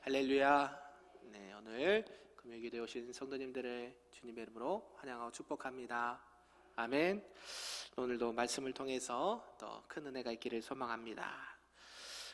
할렐루야. 네, 오늘 금요일에 오신 성도님들을 주님의 이름으로 환영하고 축복합니다. 아멘. 오늘도 말씀을 통해서 더 큰 은혜가 있기를 소망합니다.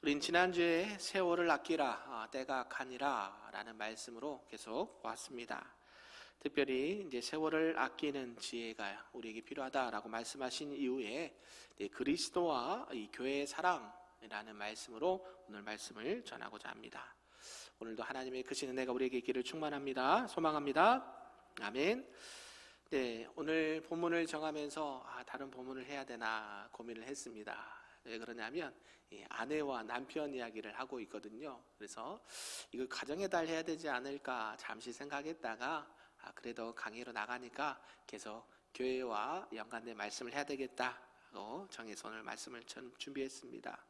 우린 지난주에 세월을 아끼라, 때가 가니라 라는 말씀으로 계속 왔습니다. 특별히 이제 세월을 아끼는 지혜가 우리에게 필요하다라고 말씀하신 이후에 그리스도와 이 교회의 사랑이라는 말씀으로 오늘 말씀을 전하고자 합니다. 오늘도 하나님의 크신 은혜가 우리에게 있기를 충만합니다. 소망합니다. 아멘. 네, 오늘 본문을 정하면서 다른 본문을 해야 되나 고민을 했습니다. 왜 그러냐면 아내와 남편 이야기를 하고 있거든요. 그래서 이거 가정의 달 해야 되지 않을까 잠시 생각했다가 그래도 강의로 나가니까 계속 교회와 연관된 말씀을 해야 되겠다고 정해서 오늘 말씀을 준비했습니다.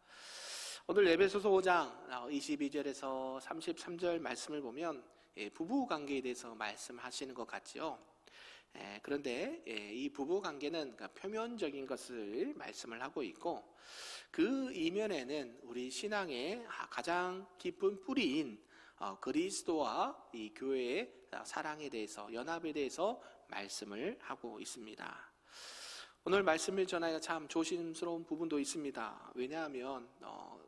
오늘 에베소서 5장 22절에서 33절 말씀을 보면 부부 관계에 대해서 말씀하시는 것 같죠. 그런데 이 부부 관계는 표면적인 것을 말씀을 하고 있고, 그 이면에는 우리 신앙의 가장 깊은 뿌리인 그리스도와 이 교회의 사랑에 대해서, 연합에 대해서 말씀을 하고 있습니다. 오늘 말씀을 전하기가 참 조심스러운 부분도 있습니다. 왜냐하면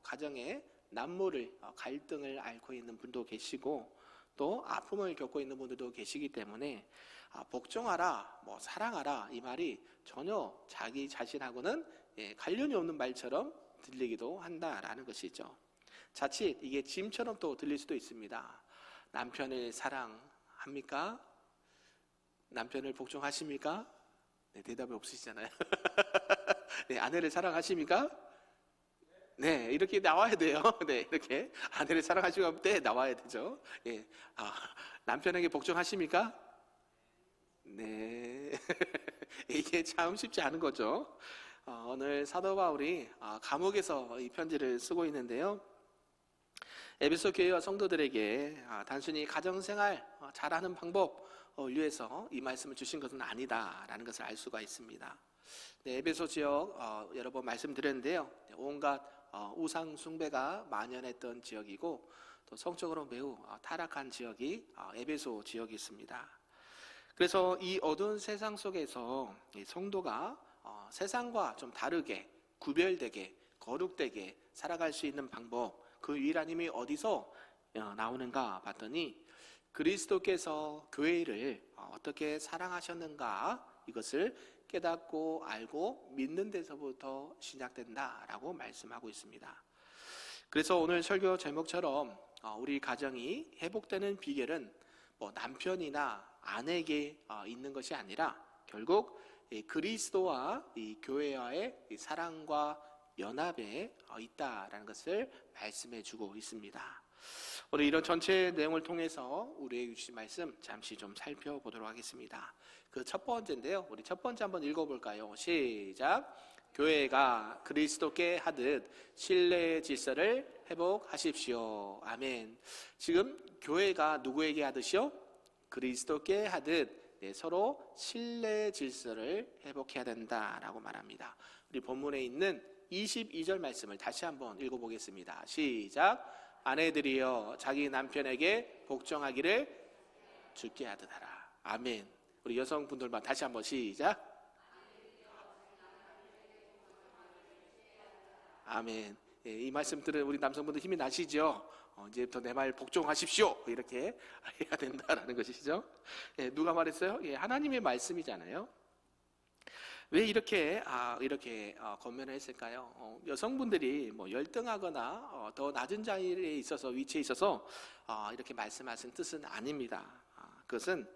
가정에 남모를, 갈등을 앓고 있는 분도 계시고 또 아픔을 겪고 있는 분들도 계시기 때문에 복종하라, 사랑하라 이 말이 전혀 자기 자신하고는 관련이 없는 말처럼 들리기도 한다라는 것이죠. 자칫 이게 짐처럼 또 들릴 수도 있습니다. 남편을 사랑합니까? 남편을 복종하십니까? 네, 대답이 없으시잖아요. 네, 아내를 사랑하십니까? 네, 이렇게 나와야 돼요. 네, 이렇게 아내를 사랑하시고 때 나와야 되죠. 예, 남편에게 복종하십니까? 네, 이게 참 쉽지 않은 거죠. 오늘 사도 바울이 감옥에서 이 편지를 쓰고 있는데요. 에베소 교회와 성도들에게 단순히 가정생활 잘하는 방법을 위해서 이 말씀을 주신 것은 아니다라는 것을 알 수가 있습니다. 네, 에베소 지역 여러 번 말씀드렸는데요. 온갖 우상 숭배가 만연했던 지역이고 또 성적으로 매우 타락한 지역이 에베소 지역이 있습니다. 그래서 이 어두운 세상 속에서 이 성도가 세상과 좀 다르게 구별되게 거룩되게 살아갈 수 있는 방법, 그 유일한 힘이 어디서 나오는가 봤더니 그리스도께서 교회를 어떻게 사랑하셨는가, 이것을 깨닫고 알고 믿는 데서부터 시작된다라고 말씀하고 있습니다. 그래서 오늘 설교 제목처럼 우리 가정이 회복되는 비결은 남편이나 아내에게 있는 것이 아니라 결국 그리스도와 이 교회와의 사랑과 연합에 있다라는 것을 말씀해 주고 있습니다. 오늘 이런 전체 내용을 통해서 우리에게 주신 말씀 잠시 좀 살펴보도록 하겠습니다. 그 첫 번째인데요. 우리 첫 번째 한번 읽어볼까요? 시작. 교회가 그리스도께 하듯 신뢰의 질서를 회복하십시오. 아멘. 지금 교회가 누구에게 하듯이요? 그리스도께 하듯 서로 신뢰의 질서를 회복해야 된다라고 말합니다. 우리 본문에 있는 22절 말씀을 다시 한번 읽어보겠습니다. 시작. 아내들이여 자기 남편에게 복종하기를 주께 하듯 하라. 아멘. 우리 여성분들만 다시 한번 시작. 아멘. 이 말씀 들은 우리 남성분들 힘이 나시죠? 이제부터 내 말 복종하십시오. 이렇게 해야 된다라는 것이죠. 누가 말했어요? 하나님의 말씀이잖아요. 왜 이렇게 권면을 했을까요? 여성분들이 열등하거나 더 낮은 자리에 있어서, 위치에 있어서 이렇게 말씀하신 뜻은 아닙니다. 그것은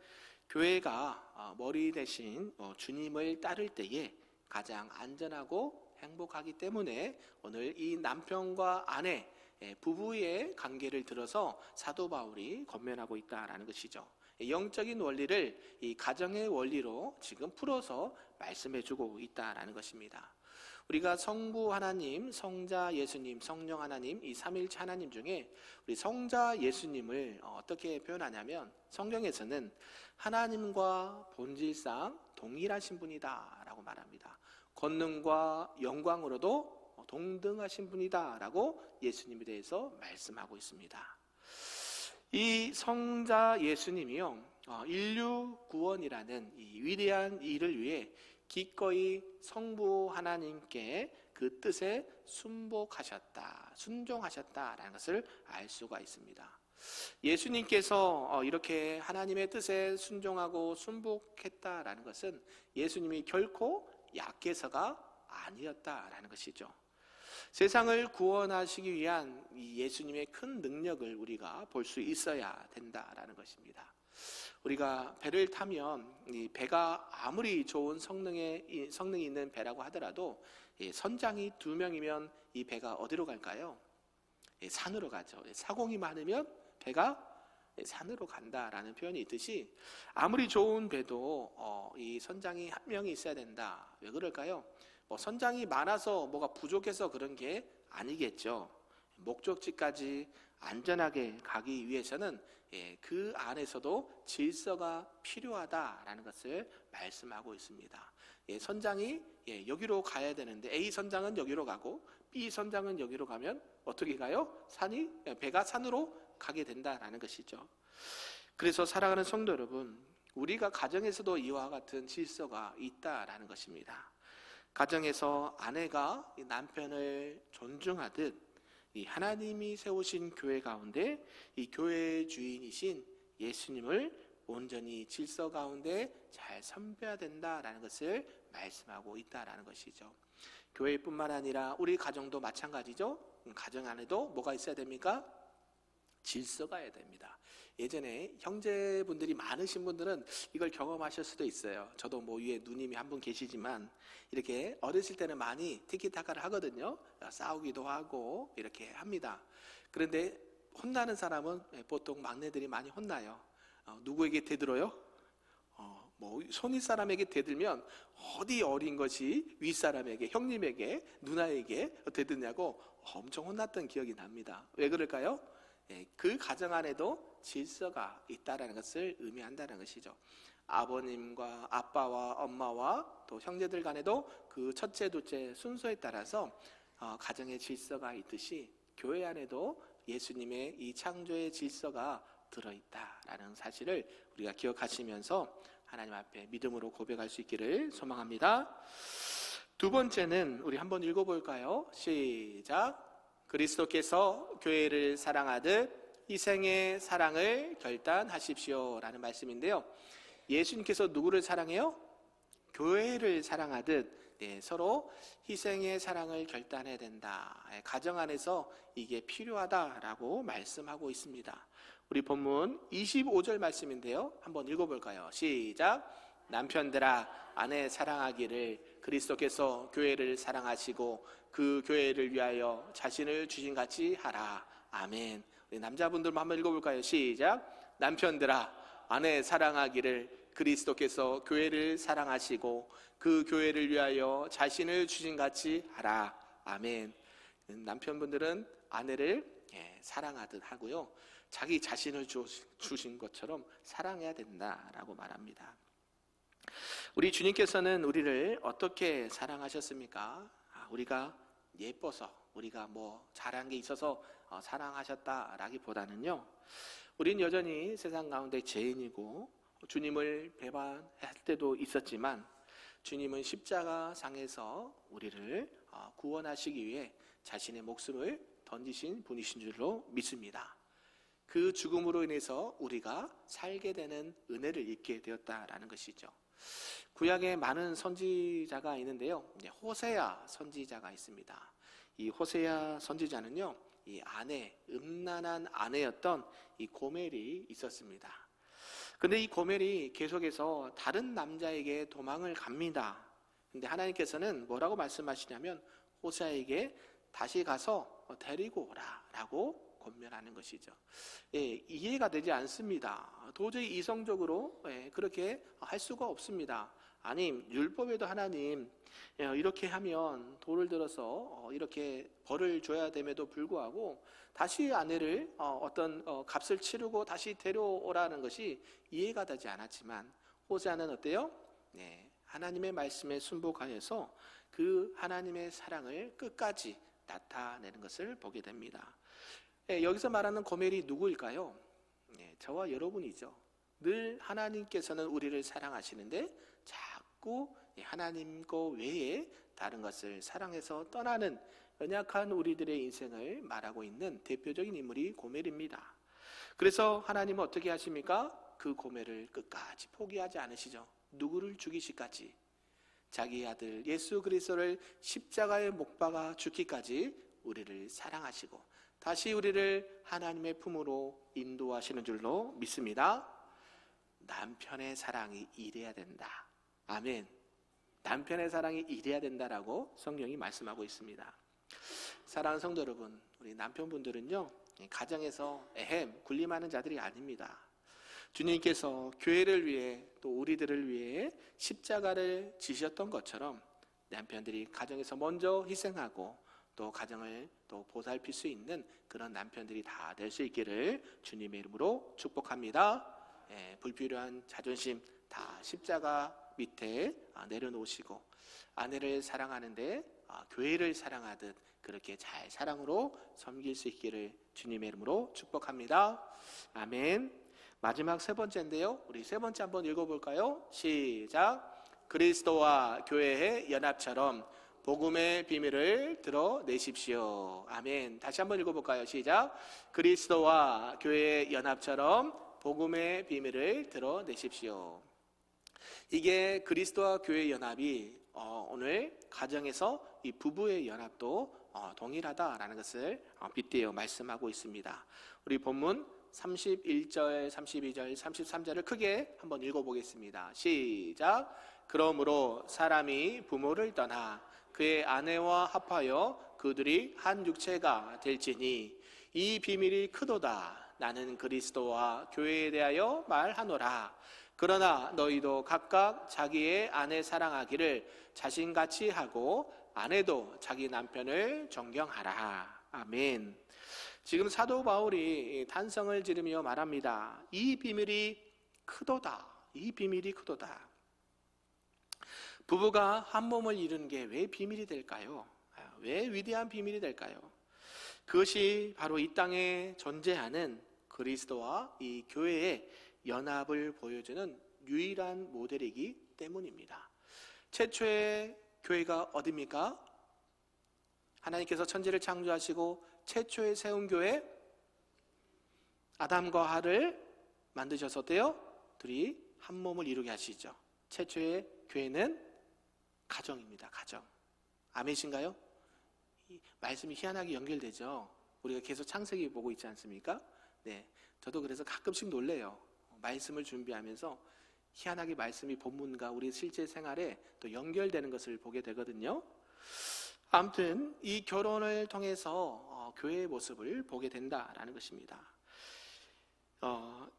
교회가 머리 대신 주님을 따를 때에 가장 안전하고 행복하기 때문에 오늘 이 남편과 아내, 부부의 관계를 들어서 사도 바울이 권면하고 있다라는 것이죠. 영적인 원리를 이 가정의 원리로 지금 풀어서 말씀해주고 있다라는 것입니다. 우리가 성부 하나님, 성자 예수님, 성령 하나님, 이 삼일체 하나님 중에 우리 성자 예수님을 어떻게 표현하냐면 성경에서는 하나님과 본질상 동일하신 분이다라고 말합니다. 권능과 영광으로도 동등하신 분이다라고 예수님에 대해서 말씀하고 있습니다. 이 성자 예수님이요, 인류 구원이라는 이 위대한 일을 위해 기꺼이 성부 하나님께 그 뜻에 순종하셨다라는 것을 알 수가 있습니다. 예수님께서 이렇게 하나님의 뜻에 순종하고 순복했다라는 것은 예수님이 결코 약해서가 아니었다라는 것이죠. 세상을 구원하시기 위한 이 예수님의 큰 능력을 우리가 볼 수 있어야 된다라는 것입니다. 우리가 배를 타면 이 배가 아무리 좋은 성능이 있는 배라고 하더라도 선장이 2명이면 이 배가 어디로 갈까요? 산으로 가죠. 사공이 많으면 배가 산으로 간다라는 표현이 있듯이 아무리 좋은 배도 이 선장이 1명이 있어야 된다. 왜 그럴까요? 선장이 많아서 뭐가 부족해서 그런 게 아니겠죠. 목적지까지 안전하게 가기 위해서는 그 안에서도 질서가 필요하다라는 것을 말씀하고 있습니다. 선장이 여기로 가야 되는데 A 선장은 여기로 가고 B 선장은 여기로 가면 어떻게 가요? 배가 산으로 가게 된다라는 것이죠. 그래서 사랑하는 성도 여러분, 우리가 가정에서도 이와 같은 질서가 있다라는 것입니다. 가정에서 아내가 남편을 존중하듯 이 하나님이 세우신 교회 가운데 이 교회의 주인이신 예수님을 온전히 질서 가운데 잘 섬겨야 된다라는 것을 말씀하고 있다라는 것이죠. 교회뿐만 아니라 우리 가정도 마찬가지죠. 가정 안에도 뭐가 있어야 됩니까? 질서가 있어야 됩니다. 예전에 형제분들이 많으신 분들은 이걸 경험하실 수도 있어요. 저도 위에 누님이 한 분 계시지만 이렇게 어렸을 때는 많이 티키타카를 하거든요. 싸우기도 하고 이렇게 합니다. 그런데 혼나는 사람은 보통 막내들이 많이 혼나요. 누구에게 대들어요? 손윗 사람에게 대들면 어디 어린 것이 윗사람에게, 형님에게, 누나에게 대드냐고 엄청 혼났던 기억이 납니다. 왜 그럴까요? 그 가정 안에도 질서가 있다는 것을 의미한다는 것이죠. 아버님과 아빠와 엄마와 또 형제들 간에도 그 첫째, 둘째 순서에 따라서 가정의 질서가 있듯이 교회 안에도 예수님의 이 창조의 질서가 들어있다라는 사실을 우리가 기억하시면서 하나님 앞에 믿음으로 고백할 수 있기를 소망합니다. 두 번째는 우리 한번 읽어볼까요? 시작. 그리스도께서 교회를 사랑하듯 희생의 사랑을 결단하십시오 라는 말씀인데요, 예수님께서 누구를 사랑해요? 교회를 사랑하듯 서로 희생의 사랑을 결단해야 된다. 가정 안에서 이게 필요하다라고 말씀하고 있습니다. 우리 본문 25절 말씀인데요, 한번 읽어볼까요? 시작. 남편들아 아내 사랑하기를 그리스도께서 교회를 사랑하시고 그 교회를 위하여 자신을 주신 같이 하라. 아멘. 우리 남자분들만 한번 읽어볼까요? 시작. 남편들아 아내 사랑하기를 그리스도께서 교회를 사랑하시고 그 교회를 위하여 자신을 주신 같이 하라. 아멘. 남편분들은 아내를 사랑하듯 하고요, 자기 자신을 주신 것처럼 사랑해야 된다라고 말합니다. 우리 주님께서는 우리를 어떻게 사랑하셨습니까? 우리가 예뻐서, 우리가 잘한 게 있어서 사랑하셨다라기보다는요, 우린 여전히 세상 가운데 죄인이고 주님을 배반할 때도 있었지만 주님은 십자가상에서 우리를 구원하시기 위해 자신의 목숨을 던지신 분이신 줄로 믿습니다. 그 죽음으로 인해서 우리가 살게 되는 은혜를 입게 되었다라는 것이죠. 구약에 많은 선지자가 있는데요, 호세아 선지자가 있습니다. 이 호세아 선지자는요, 이 음란한 아내였던 이 고멜이 있었습니다. 근데 이 고멜이 계속해서 다른 남자에게 도망을 갑니다. 근데 하나님께서는 뭐라고 말씀하시냐면 호세아에게 다시 가서 데리고 오라 라고 권면하는 것이죠. 이해가 되지 않습니다. 도저히 이성적으로 그렇게 할 수가 없습니다. 아니, 율법에도 하나님 이렇게 하면 돌을 들어서 이렇게 벌을 줘야 됨에도 불구하고 다시 아내를 어떤 값을 치르고 다시 데려오라는 것이 이해가 되지 않았지만 호세아는 어때요? 하나님의 말씀에 순복하여서 그 하나님의 사랑을 끝까지 나타내는 것을 보게 됩니다. 여기서 말하는 고멜이 누구일까요? 저와 여러분이죠. 늘 하나님께서는 우리를 사랑하시는데 자꾸 하나님 거 외에 다른 것을 사랑해서 떠나는 연약한 우리들의 인생을 말하고 있는 대표적인 인물이 고멜입니다. 그래서 하나님은 어떻게 하십니까? 그 고멜을 끝까지 포기하지 않으시죠. 누구를 죽이시까지, 자기 아들 예수 그리스도를 십자가에 못 박아 죽기까지 우리를 사랑하시고 다시 우리를 하나님의 품으로 인도하시는 줄로 믿습니다. 남편의 사랑이 이래야 된다. 아멘. 남편의 사랑이 이래야 된다라고 성경이 말씀하고 있습니다. 사랑하는 성도 여러분, 우리 남편분들은요, 가정에서 군림하는 자들이 아닙니다. 주님께서 교회를 위해 또 우리들을 위해 십자가를 지셨던 것처럼 남편들이 가정에서 먼저 희생하고 또 가정을 또 보살필 수 있는 그런 남편들이 다 될 수 있기를 주님의 이름으로 축복합니다. 불필요한 자존심 다 십자가 밑에 내려놓으시고 아내를 사랑하는데 교회를 사랑하듯 그렇게 잘 사랑으로 섬길 수 있기를 주님의 이름으로 축복합니다. 아멘. 마지막 세 번째인데요, 우리 세 번째 한번 읽어볼까요? 시작. 그리스도와 교회의 연합처럼 복음의 비밀을 드러내십시오. 아멘. 다시 한번 읽어볼까요? 시작. 그리스도와 교회의 연합처럼 복음의 비밀을 드러내십시오. 이게 그리스도와 교회의 연합이 오늘 가정에서 이 부부의 연합도 동일하다라는 것을 빗대어 말씀하고 있습니다. 우리 본문 31절, 32절, 33절을 크게 한번 읽어보겠습니다. 시작. 그러므로 사람이 부모를 떠나 그의 아내와 합하여 그들이 한 육체가 될지니 이 비밀이 크도다. 나는 그리스도와 교회에 대하여 말하노라. 그러나 너희도 각각 자기의 아내 사랑하기를 자신같이 하고 아내도 자기 남편을 존경하라. 아멘. 지금 사도 바울이 탄성을 지르며 말합니다. 이 비밀이 크도다. 이 비밀이 크도다. 부부가 한 몸을 이루는 게 왜 비밀이 될까요? 왜 위대한 비밀이 될까요? 그것이 바로 이 땅에 존재하는 그리스도와 이 교회의 연합을 보여주는 유일한 모델이기 때문입니다. 최초의 교회가 어디입니까? 하나님께서 천지를 창조하시고 최초의 세운 교회, 아담과 하를 만드셔서 어때요? 둘이 한 몸을 이루게 하시죠. 최초의 교회는 가정입니다. 가정. 아멘이신가요? 이 말씀이 희한하게 연결되죠. 우리가 계속 창세기 보고 있지 않습니까? 네, 저도 그래서 가끔씩 놀래요. 말씀을 준비하면서 희한하게 말씀이 본문과 우리 실제 생활에 또 연결되는 것을 보게 되거든요. 아무튼 이 결혼을 통해서 교회의 모습을 보게 된다라는 것입니다.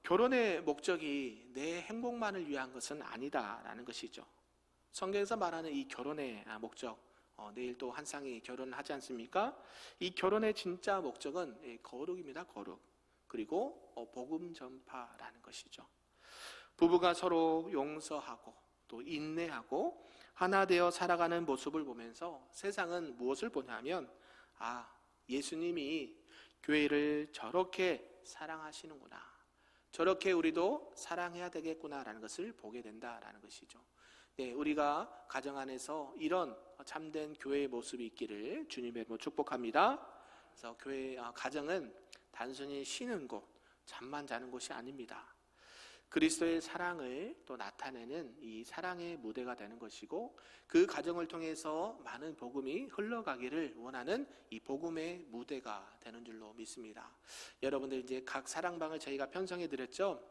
결혼의 목적이 내 행복만을 위한 것은 아니다라는 것이죠. 성경에서 말하는 이 결혼의 목적, 내일 또 한 쌍이 결혼하지 않습니까? 이 결혼의 진짜 목적은 거룩입니다. 거룩. 그리고 복음 전파라는 것이죠. 부부가 서로 용서하고 또 인내하고 하나 되어 살아가는 모습을 보면서 세상은 무엇을 보냐면 예수님이 교회를 저렇게 사랑하시는구나, 저렇게 우리도 사랑해야 되겠구나라는 것을 보게 된다라는 것이죠. 네, 우리가 가정 안에서 이런 참된 교회의 모습이 있기를 주님의 이름으로 축복합니다. 그래서 가정은 단순히 쉬는 곳, 잠만 자는 곳이 아닙니다. 그리스도의 사랑을 또 나타내는 이 사랑의 무대가 되는 것이고, 그 가정을 통해서 많은 복음이 흘러가기를 원하는 이 복음의 무대가 되는 줄로 믿습니다. 여러분들 이제 각 사랑방을 저희가 편성해 드렸죠?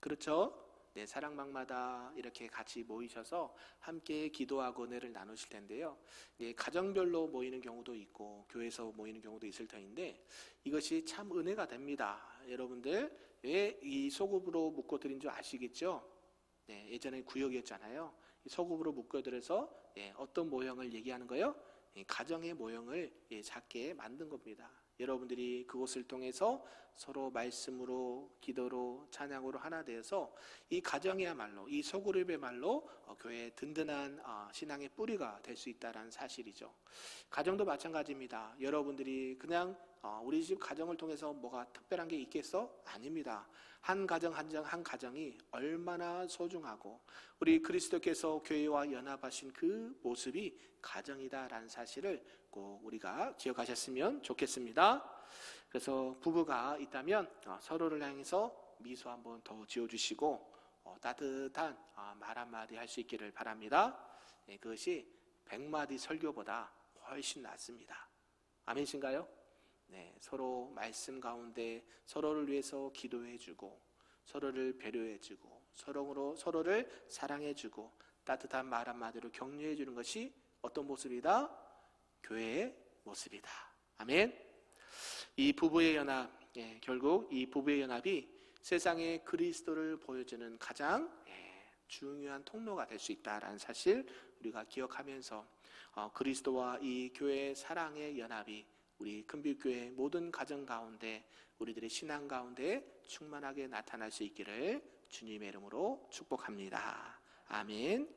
그렇죠? 네, 사랑방마다 이렇게 같이 모이셔서 함께 기도하고 은혜를 나누실 텐데요. 네, 가정별로 모이는 경우도 있고 교회에서 모이는 경우도 있을 터인데 이것이 참 은혜가 됩니다. 여러분들 왜 이 소급으로 묶어드린 줄 아시겠죠? 네, 예전에 구역이었잖아요. 소급으로 묶어드려서 어떤 모형을 얘기하는 거예요? 가정의 모형을 작게 만든 겁니다. 여러분들이 그것을 통해서 서로 말씀으로, 기도로, 찬양으로 하나 되어서 이 가정이야말로, 이 소그룹의말로 교회의 든든한 신앙의 뿌리가 될 수 있다는 사실이죠. 가정도 마찬가지입니다. 여러분들이 그냥 우리 집 가정을 통해서 뭐가 특별한 게 있겠어? 아닙니다. 한 가정 한 가정이 얼마나 소중하고 우리 그리스도께서 교회와 연합하신 그 모습이 가정이다라는 사실을 꼭 우리가 기억하셨으면 좋겠습니다. 그래서 부부가 있다면 서로를 향해서 미소 한번 더 지어주시고 따뜻한 말 한마디 할 수 있기를 바랍니다. 그것이 100마디 설교보다 훨씬 낫습니다. 아멘이신가요? 네, 서로 말씀 가운데 서로를 위해서 기도해주고 서로를 배려해주고 서로를 사랑해주고 따뜻한 말 한마디로 격려해주는 것이 어떤 모습이다? 교회의 모습이다. 아멘. 이 부부의 연합, 결국 이 부부의 연합이 세상에 그리스도를 보여주는 가장 중요한 통로가 될 수 있다라는 사실 우리가 기억하면서 그리스도와 이 교회의 사랑의 연합이 우리 큰빛교회 모든 가정 가운데 우리들의 신앙 가운데 충만하게 나타날 수 있기를 주님의 이름으로 축복합니다. 아멘.